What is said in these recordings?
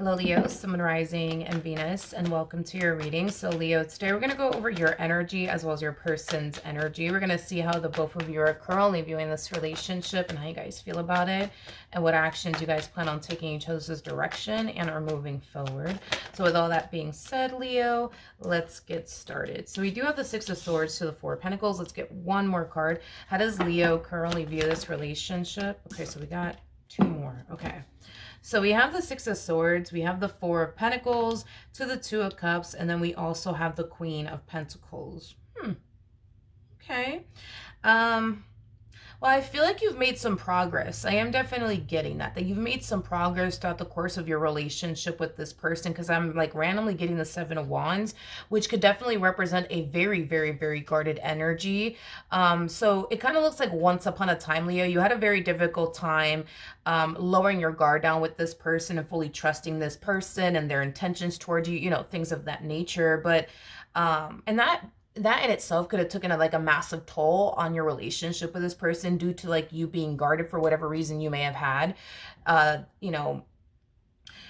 Hello, Leo, Sun, Rising, and Venus, and welcome to your reading. So, Leo, today we're going to go over your energy as well as your person's energy. We're going to see how the both of you are currently viewing this relationship and how you guys feel about it, and what actions you guys plan on taking each other's direction and are moving forward. So, with all that being said, Leo, let's get started. So, we do have the Six of Swords to the Four of Pentacles. Let's get one more card. How does Leo currently view this relationship? Okay, so we got two more. Okay. So we have the Six of Swords, we have the Four of Pentacles to the Two of Cups, and then we also have the Queen of Pentacles. Okay. Well, I feel like you've made some progress. I am definitely getting that you've made some progress throughout the course of your relationship with this person, because I'm like randomly getting the Seven of Wands, which could definitely represent a very, very, very guarded energy. So it kind of looks like once upon a time, Leo, you had a very difficult time lowering your guard down with this person and fully trusting this person and their intentions towards you, you know, things of that nature. But, and that in itself could have taken a massive toll on your relationship with this person due to like you being guarded for whatever reason you may have had. You know,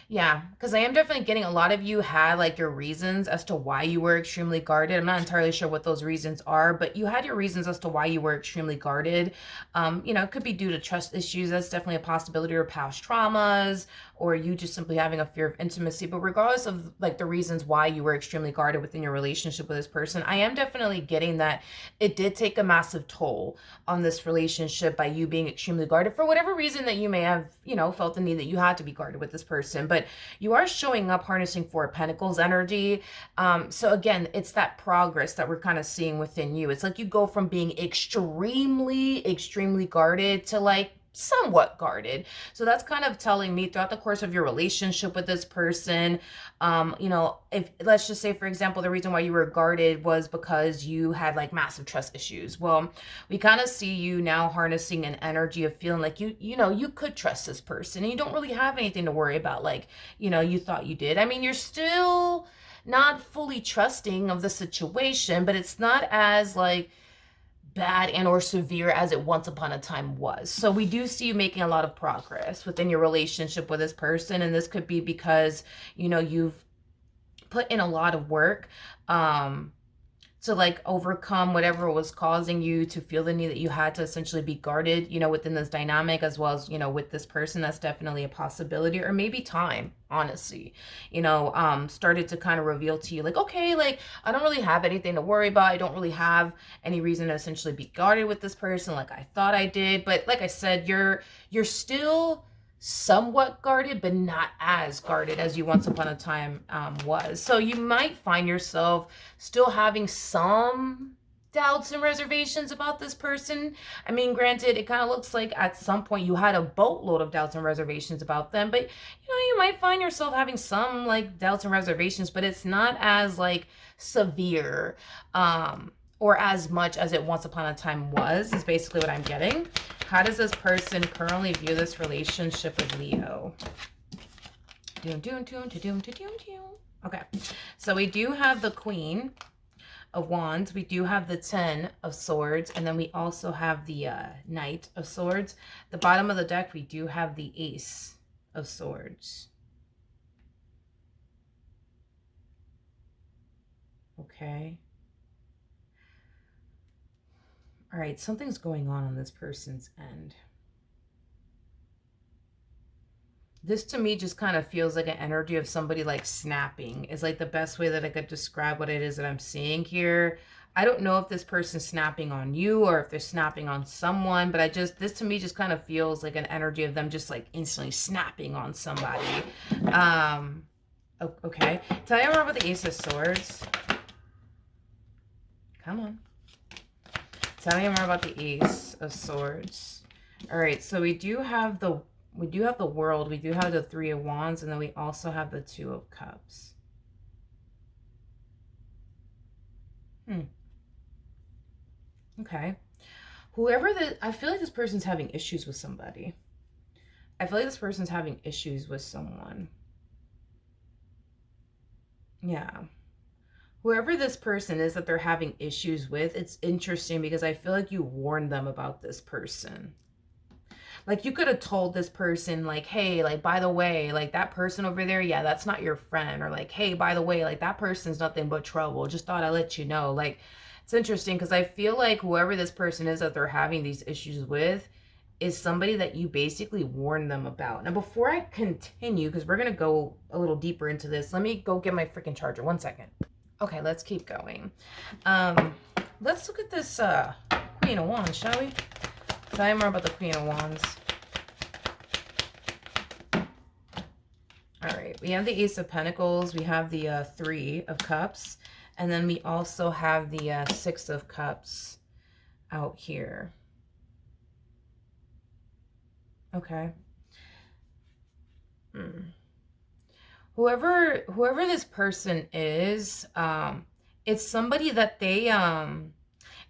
yeah, because I am definitely getting a lot of you had like your reasons as to why you were extremely guarded. I'm not entirely sure what those reasons are, but you had your reasons as to why you were extremely guarded. You know, it could be due to trust issues. That's definitely a possibility, or past traumas, or you just simply having a fear of intimacy. But regardless of like the reasons why you were extremely guarded within your relationship with this person, I am definitely getting that it did take a massive toll on this relationship by you being extremely guarded for whatever reason that you may have, you know, felt the need that you had to be guarded with this person. But you are showing up harnessing Four of Pentacles energy. So again, it's that progress that we're kind of seeing within you. It's like you go from being extremely, extremely guarded to like somewhat guarded. So that's kind of telling me throughout the course of your relationship with this person, you know, if let's just say, for example, the reason why you were guarded was because you had like massive trust issues. Well, we kind of see you now harnessing an energy of feeling like you know, you could trust this person and you don't really have anything to worry about. Like, you know, you thought you did. I mean, you're still not fully trusting of the situation, but it's not as like bad and or severe as it once upon a time was. So we do see you making a lot of progress within your relationship with this person, and this could be because, you know, you've put in a lot of work to like overcome whatever was causing you to feel the need that you had to essentially be guarded, you know, within this dynamic, as well as, you know, with this person. That's definitely a possibility. Or maybe time, honestly, you know, started to kind of reveal to you like, okay, like I don't really have anything to worry about. I don't really have any reason to essentially be guarded with this person like I thought I did. But like I said, you're still somewhat guarded, but not as guarded as you once upon a time was. So you might find yourself still having some doubts and reservations about this person. I mean, granted, it kind of looks like at some point you had a boatload of doubts and reservations about them, but you know, you might find yourself having some like doubts and reservations, but it's not as like severe or as much as it once upon a time was, is basically what I'm getting. How does this person currently view this relationship with Leo? Okay, so we do have the Queen of Wands. We do have the Ten of Swords. And then we also have the Knight of Swords. The bottom of the deck, we do have the Ace of Swords. Okay. All right, something's going on this person's end. This to me just kind of feels like an energy of somebody like snapping is like the best way that I could describe what it is that I'm seeing here. I don't know if this person's snapping on you or if they're snapping on someone, but this to me just kind of feels like an energy of them just like instantly snapping on somebody. Okay. Tell me more about the Ace of Swords. Come on. Tell me more about the Ace of Swords. All right, so we do have the World, we do have the Three of Wands, and then we also have the Two of Cups. Okay. I feel like this person's having issues with somebody. I feel like this person's having issues with someone. Yeah. Whoever this person is that they're having issues with, it's interesting because I feel like you warned them about this person. Like you could have told this person like, hey, like by the way, like that person over there, yeah, that's not your friend. Or like, hey, by the way, like that person's nothing but trouble. Just thought I'd let you know. Like it's interesting because I feel like whoever this person is that they're having these issues with is somebody that you basically warned them about. Now before I continue, because we're gonna go a little deeper into this, let me go get my freaking charger. 1 second. Okay, let's keep going. Let's look at this Queen of Wands, shall we? Tell me more about the Queen of Wands. All right, we have the Ace of Pentacles, we have the Three of Cups, and then we also have the Six of Cups out here. Okay. Whoever this person is, it's somebody that they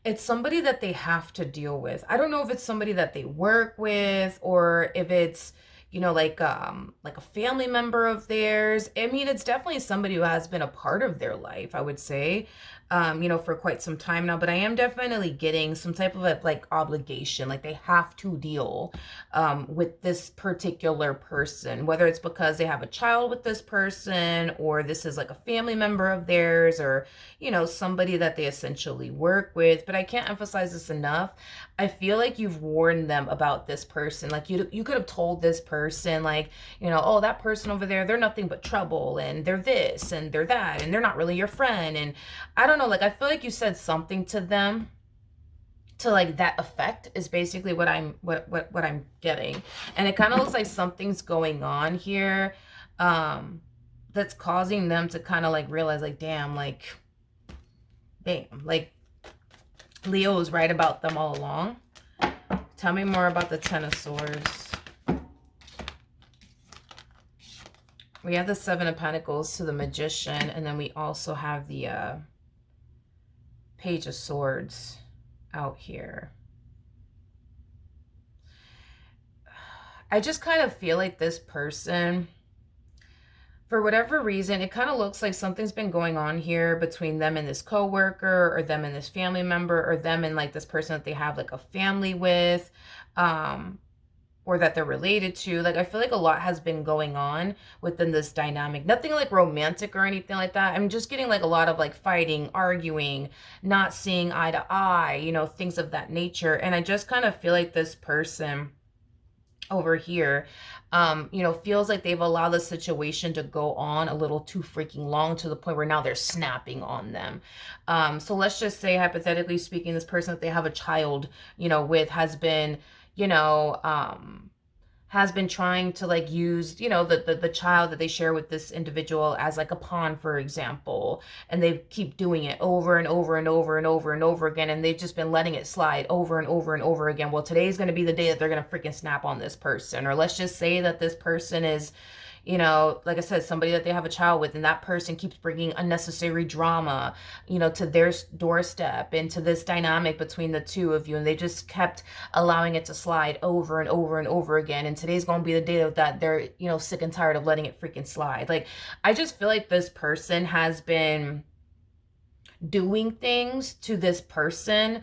it's somebody that they have to deal with. I don't know if it's somebody that they work with or if it's, you know, like a family member of theirs. I mean, it's definitely somebody who has been a part of their life, I would say, you know, for quite some time now. But I am definitely getting some type of a, like, obligation, like they have to deal with this particular person, whether it's because they have a child with this person or this is like a family member of theirs or, you know, somebody that they essentially work with. But I can't emphasize this enough. I feel like you've warned them about this person. Like you could have told this person, like, you know, oh, that person over there, they're nothing but trouble and they're this and they're that and they're not really your friend. And I don't know, like I feel like you said something to them to like that effect is basically what I'm getting. And it kind of looks like something's going on here that's causing them to kind of like realize like damn, like Leo was right about them all along. Tell me more about the Ten of Swords. We have the Seven of Pentacles to the Magician, and then we also have the Page of Swords out here. I just kind of feel like this person, for whatever reason, it kind of looks like something's been going on here between them and this coworker or them and this family member or them and like this person that they have like a family with, or that they're related to. Like I feel like a lot has been going on within this dynamic. Nothing like romantic or anything like that. I'm just getting like a lot of like fighting, arguing, not seeing eye to eye, you know, things of that nature. And I just kind of feel like this person over here, you know, feels like they've allowed the situation to go on a little too freaking long to the point where now they're snapping on them. So let's just say, hypothetically speaking, this person that they have a child, you know, with has been, you know, has been trying to like use, you know, the child that they share with this individual as like a pawn, for example, and they keep doing it over and over and over and over and over again, and they've just been letting it slide over and over and over again. Well, today's going to be the day that they're going to freaking snap on this person. Or let's just say that this person is, you know, like I said, somebody that they have a child with, and that person keeps bringing unnecessary drama, you know, to their doorstep, into this dynamic between the two of you, and they just kept allowing it to slide over and over and over again. And today's gonna be the day that they're, you know, sick and tired of letting it freaking slide. Like, I just feel like this person has been doing things to this person,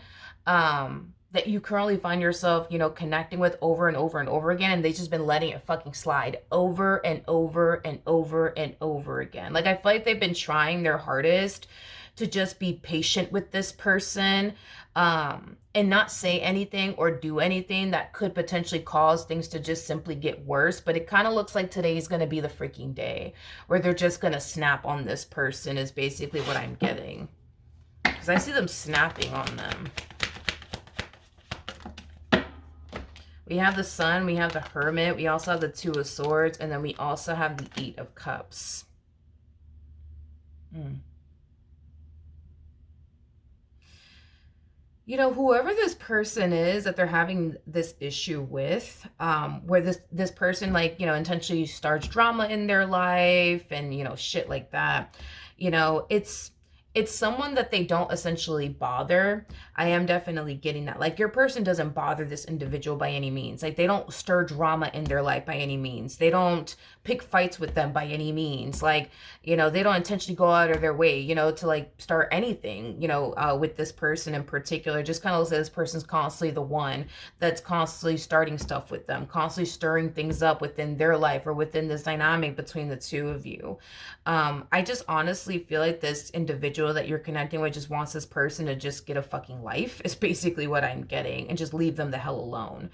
that you currently find yourself, you know, connecting with over and over and over again, and they've just been letting it fucking slide over and over and over and over again. Like, I feel like they've been trying their hardest to just be patient with this person, and not say anything or do anything that could potentially cause things to just simply get worse. But it kind of looks like today's going to be the freaking day where they're just going to snap on this person, is basically what I'm getting. Because I see them snapping on them. We have the Sun, we have the Hermit, we also have the Two of Swords, and then we also have the Eight of Cups. You know, whoever this person is that they're having this issue with, where this person, like, you know, intentionally starts drama in their life and, you know, shit like that, you know, it's someone that they don't essentially bother. I am definitely getting that. Like, your person doesn't bother this individual by any means. Like, they don't stir drama in their life by any means. They don't pick fights with them by any means. Like, they don't intentionally go out of their way, to like start anything, with this person in particular. Just kind of looks like this person's constantly the one that's constantly starting stuff with them, constantly stirring things up within their life or within this dynamic between the two of you. I just honestly feel like this individual that you're connecting with just wants this person to just get a fucking life, is basically what I'm getting, and just leave them the hell alone.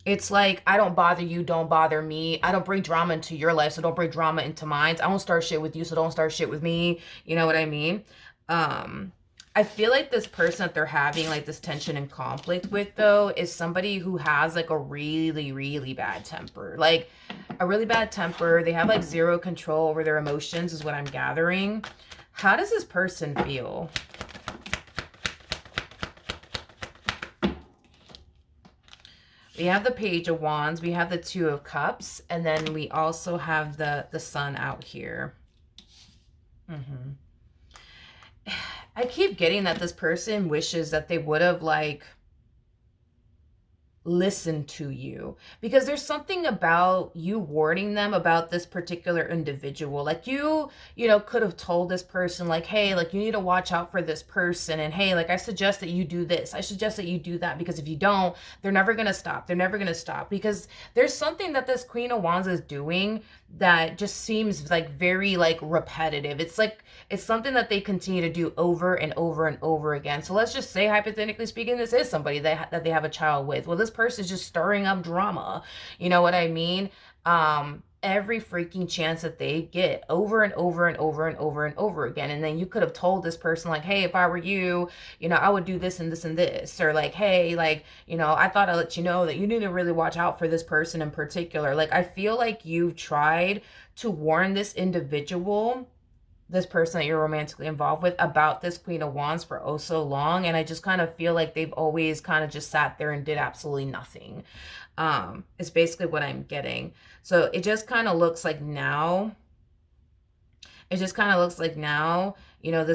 It's like, I don't bother you, don't bother me. I don't bring drama into your life, so don't bring drama into mine. I don't start shit with you, so don't start shit with me. You know what I mean? I feel like this person that they're having like this tension and conflict with, though, is somebody who has like a really, really bad temper. Like, a really bad temper. They have like zero control over their emotions, is what I'm gathering. How does this person feel? We have the Page of Wands, we have the Two of Cups, and then we also have the Sun out here. I keep getting that this person wishes that they would have like listen to you, because there's something about you warning them about this particular individual. Like, you could have told this person like, hey, like, you need to watch out for this person, and hey, like, I suggest that you do this, I suggest that you do that, because if you don't, they're never gonna stop, because there's something that this Queen of Wands is doing that just seems like very like repetitive. It's like, it's something that they continue to do over and over and over again. So let's just say, hypothetically speaking, this is somebody that they have a child with. Well, this person is just stirring up drama. You know what I mean? Every freaking chance that they get, over and over and over and over and over again. And then you could have told this person like, hey, if I were you, I would do this and this and this. Or like, hey, like, I thought I'd let you know that you need to really watch out for this person in particular. Like, I feel like you've tried to warn this individual, this person that you're romantically involved with, about this Queen of Wands for oh so long, and I just kind of feel like they've always kind of just sat there and did absolutely nothing. It's basically what I'm getting. So it just kind of looks like now, this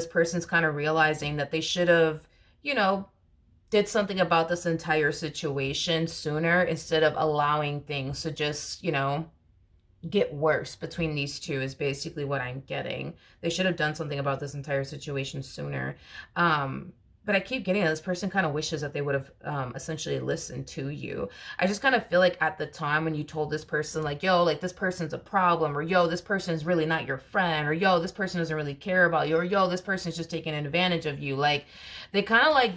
person's kind of realizing that they should have, did something about this entire situation sooner, instead of allowing things to just, get worse between these two, is basically what I'm getting. They should have done something about this entire situation sooner. But I keep getting that this person kind of wishes that they would have essentially listened to you. I just kind of feel like at the time when you told this person like, yo, like, this person's a problem, or yo, this person is really not your friend, or yo, this person doesn't really care about you, or yo, this person's just taking advantage of you. Like, they kind of like,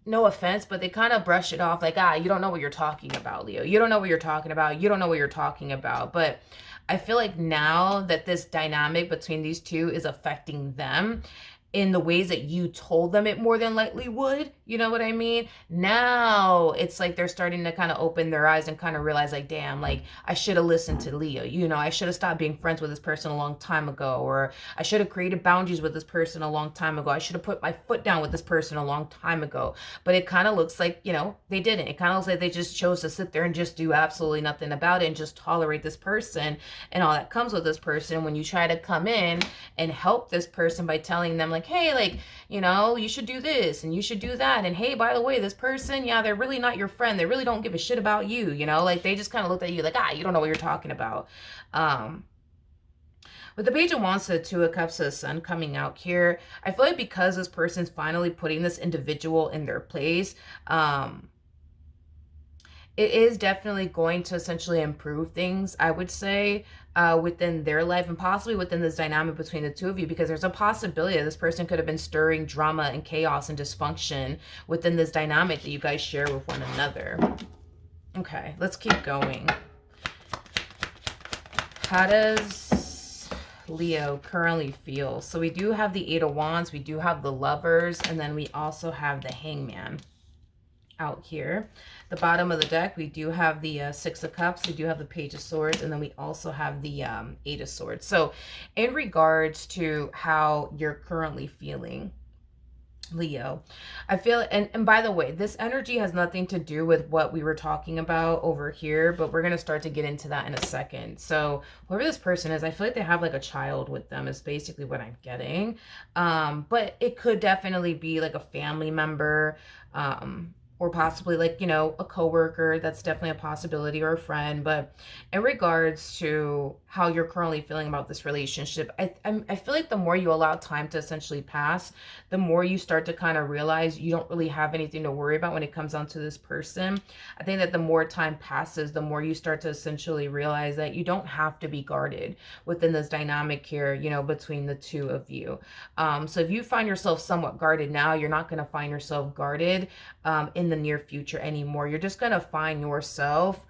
no offense, but they kind of brush it off like, you don't know what you're talking about, Leo. You don't know what you're talking about. You don't know what you're talking about. But I feel like now that this dynamic between these two is affecting them in the ways that you told them it more than likely would, you know what I mean? Now it's like they're starting to kind of open their eyes and kind of realize like, damn, like, I should have listened to Leo. I should have stopped being friends with this person a long time ago, or I should have created boundaries with this person a long time ago. I should have put my foot down with this person a long time ago. But it kind of looks like, they didn't. It kind of looks like they just chose to sit there and just do absolutely nothing about it and just tolerate this person and all that comes with this person. When you try to come in and help this person by telling them like, hey, like, you should do this and you should do that, and hey, by the way, this person, yeah, they're really not your friend, they really don't give a shit about you, like, they just kind of looked at you like, you don't know what you're talking about. With the Page of Wands, the Two of Cups, the Sun coming out here, I feel like because this person's finally putting this individual in their place, it is definitely going to essentially improve things, I would say, within their life, and possibly within this dynamic between the two of you, because there's a possibility that this person could have been stirring drama and chaos and dysfunction within this dynamic that you guys share with one another. Okay, let's keep going. How does Leo currently feel? So we do have the Eight of Wands, we do have the Lovers, and then we also have the Hangman out here. The bottom of the deck, we do have the Six of Cups, we do have the Page of Swords, and then we also have the Eight of Swords. So in regards to how you're currently feeling, Leo. I feel, and by the way, this energy has nothing to do with what we were talking about over here, but we're going to start to get into that in a second. So whoever this person is, I feel like they have like a child with them is basically what I'm getting. But it could definitely be like a family member, or possibly like, you know, a coworker. That's definitely a possibility, or a friend. But in regards to how you're currently feeling about this relationship, I feel like the more you allow time to essentially pass, the more you start to kind of realize you don't really have anything to worry about when it comes down to this person. I think that the more time passes, the more you start to essentially realize that you don't have to be guarded within this dynamic here, you know, between the two of you. So if you find yourself somewhat guarded now, you're not going to find yourself guarded in the near future anymore. You're just going to find yourself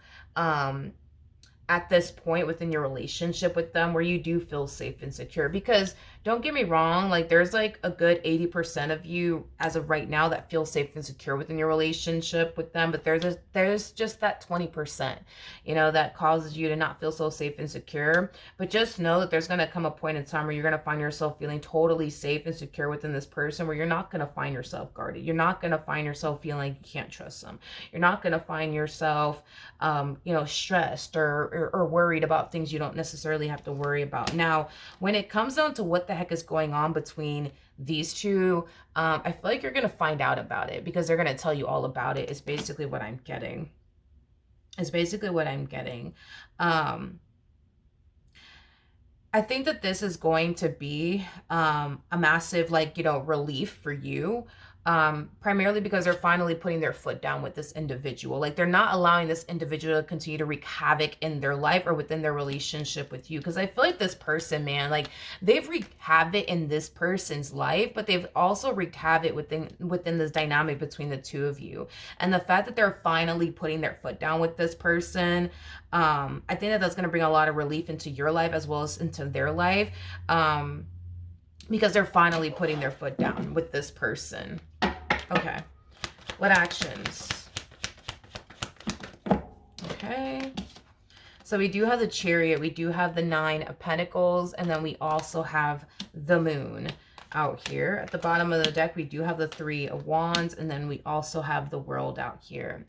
at this point within your relationship with them where you do feel safe and secure. Because don't get me wrong, like there's like a good 80% of you as of right now that feel safe and secure within your relationship with them, but there's just that 20%, you know, that causes you to not feel so safe and secure. But just know that there's going to come a point in time where you're going to find yourself feeling totally safe and secure within this person, where you're not going to find yourself guarded. You're not going to find yourself feeling like you can't trust them. You're not going to find yourself you know, stressed or worried about things you don't necessarily have to worry about. Now, when it comes down to what the heck is going on between these two, I feel like you're going to find out about it, because they're going to tell you all about it, is basically what I'm getting. Is basically what I'm getting. I think that this is going to be a massive, like, you know, relief for you. Primarily because they're finally putting their foot down with this individual. Like they're not allowing this individual to continue to wreak havoc in their life or within their relationship with you. Because I feel like this person, man, like they've wreaked havoc in this person's life, but they've also wreaked havoc within this dynamic between the two of you. And the fact that they're finally putting their foot down with this person, I think that that's going to bring a lot of relief into your life as well as into their life. Because they're finally putting their foot down with this person. Okay. What actions? Okay. So we do have the Chariot. We do have the Nine of Pentacles. And then we also have the Moon out here. At the bottom of the deck, we do have the Three of Wands. And then we also have the World out here.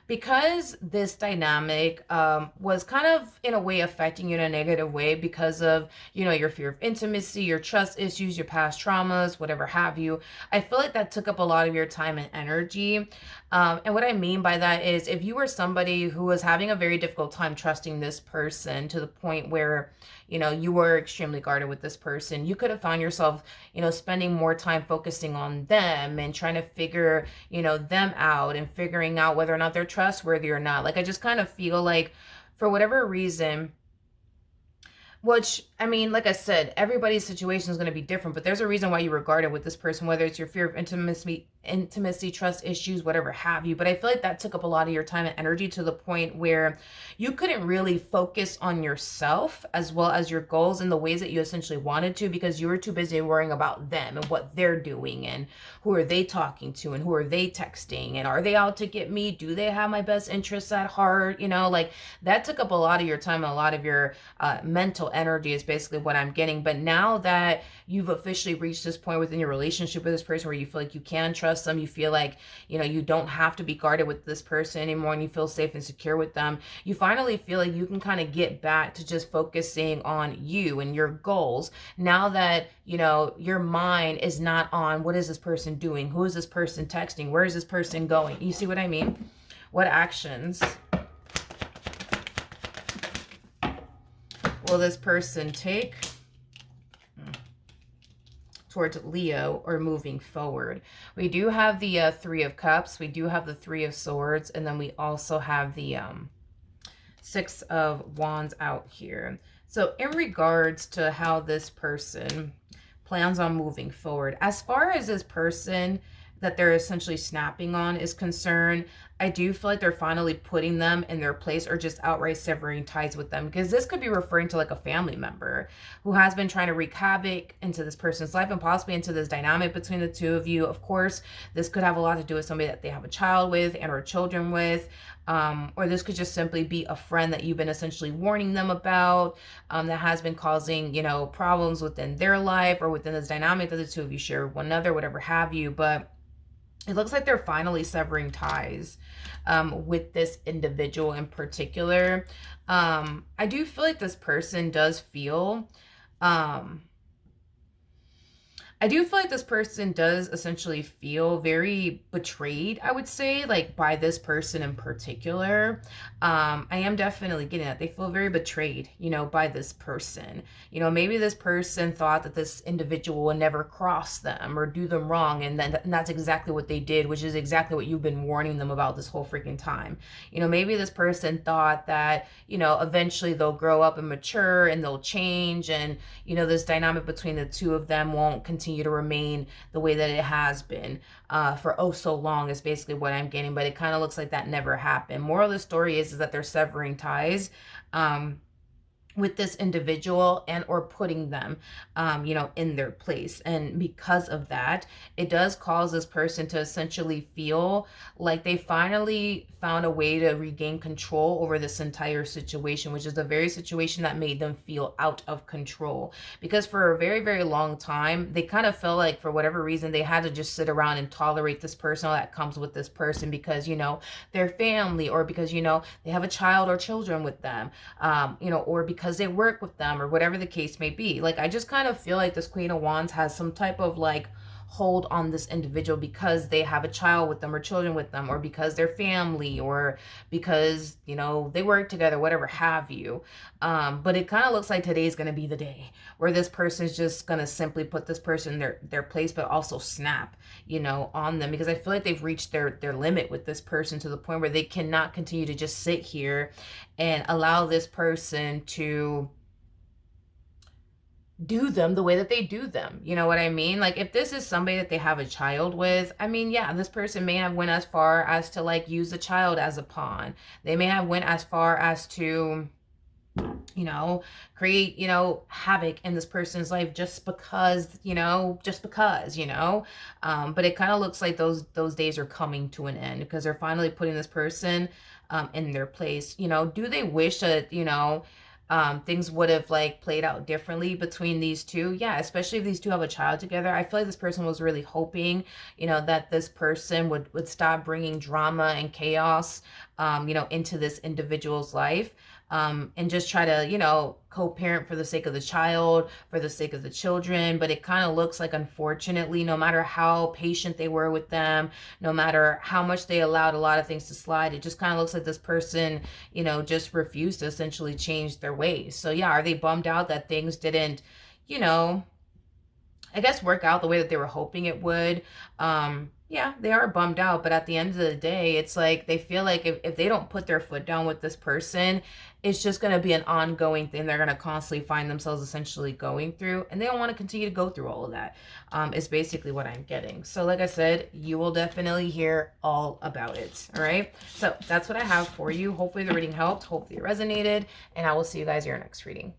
Because this dynamic was kind of in a way affecting you in a negative way because of, you know, your fear of intimacy, your trust issues, your past traumas, whatever have you, I feel like that took up a lot of your time and energy. And what I mean by that is, if you were somebody who was having a very difficult time trusting this person to the point where, you know, you were extremely guarded with this person, you could have found yourself, you know, spending more time focusing on them and trying to figure, you know, them out and figuring out whether or not they're trustworthy or not. Like, I just kind of feel like for whatever reason, which, I mean, like I said, everybody's situation is going to be different, but there's a reason why you were guarded with this person, whether it's your fear of intimacy, trust issues, whatever have you. But I feel like that took up a lot of your time and energy to the point where you couldn't really focus on yourself as well as your goals in the ways that you essentially wanted to, because you were too busy worrying about them and what they're doing and who are they talking to and who are they texting and are they out to get me? Do they have my best interests at heart? You know, like that took up a lot of your time and a lot of your mental energy is basically what I'm getting. But now that you've officially reached this point within your relationship with this person where you feel like you can trust them, you feel like, you know, you don't have to be guarded with this person anymore, and you feel safe and secure with them, you finally feel like you can kind of get back to just focusing on you and your goals. Now that, you know, your mind is not on what is this person doing, who is this person texting, where is this person going. You see what I mean? What actions will this person take towards Leo or moving forward? We do have the Three of Cups. We do have the Three of Swords. And then we also have the Six of Wands out here. So in regards to how this person plans on moving forward, as far as this person that they're essentially snapping on is concerned, I do feel like they're finally putting them in their place or just outright severing ties with them, because this could be referring to like a family member who has been trying to wreak havoc into this person's life and possibly into this dynamic between the two of you. Of course, this could have a lot to do with somebody that they have a child with and or children with, or this could just simply be a friend that you've been essentially warning them about, that has been causing, you know, problems within their life or within this dynamic that the two of you share with one another, whatever have you. But it looks like they're finally severing ties with this individual in particular. I do feel like this person does feel I do feel like this person does essentially feel very betrayed, I would say, like by this person in particular. I am definitely getting that. They feel very betrayed, you know, by this person. You know, maybe this person thought that this individual would never cross them or do them wrong. And that's exactly what they did, which is exactly what you've been warning them about this whole freaking time. You know, maybe this person thought that, you know, eventually they'll grow up and mature and they'll change. And, you know, this dynamic between the two of them won't continue to remain the way that it has been for oh so long, is basically what I'm getting. But it kind of looks like that never happened. Moral of the story is that they're severing ties with this individual and or putting them you know, in their place. And because of that, it does cause this person to essentially feel like they finally found a way to regain control over this entire situation, which is the very situation that made them feel out of control. Because for a very, very long time, they kind of felt like for whatever reason, they had to just sit around and tolerate this person that comes with this person because, you know, their family, or because, you know, they have a child or children with them, you know, or because they work with them, or whatever the case may be. Like, I just kind of feel like this Queen of Wands has some type of like hold on this individual because they have a child with them or children with them, or because they're family, or because, you know, they work together, whatever have you. But it kind of looks like today is going to be the day where this person is just going to simply put this person in their place, but also snap, you know, on them, because I feel like they've reached their limit with this person to the point where they cannot continue to just sit here and allow this person to do them the way that they do them. You know what I mean? Like, if this is somebody that they have a child with, I mean, yeah, this person may have went as far as to like use the child as a pawn. They may have went as far as to, you know, create, you know, havoc in this person's life just because, you know, but it kind of looks like those days are coming to an end, because they're finally putting this person in their place. You know, do they wish that, you know, things would have like played out differently between these two? Yeah, especially if these two have a child together. I feel like this person was really hoping, you know, that this person would stop bringing drama and chaos, you know, into this individual's life, and just try to, you know, co-parent for the sake of the child, for the sake of the children. But it kind of looks like, unfortunately, no matter how patient they were with them, no matter how much they allowed a lot of things to slide, it just kind of looks like this person, you know, just refused to essentially change their ways. So yeah, are they bummed out that things didn't, you know, I guess work out the way that they were hoping it would? Yeah, they are bummed out, but at the end of the day, it's like they feel like if they don't put their foot down with this person, it's just going to be an ongoing thing they're going to constantly find themselves essentially going through, and they don't want to continue to go through all of that. Is basically what I'm getting. So like I said, you will definitely hear all about it. All right, so that's what I have for you. Hopefully the reading helped, hopefully it resonated, and I will see you guys in your next reading.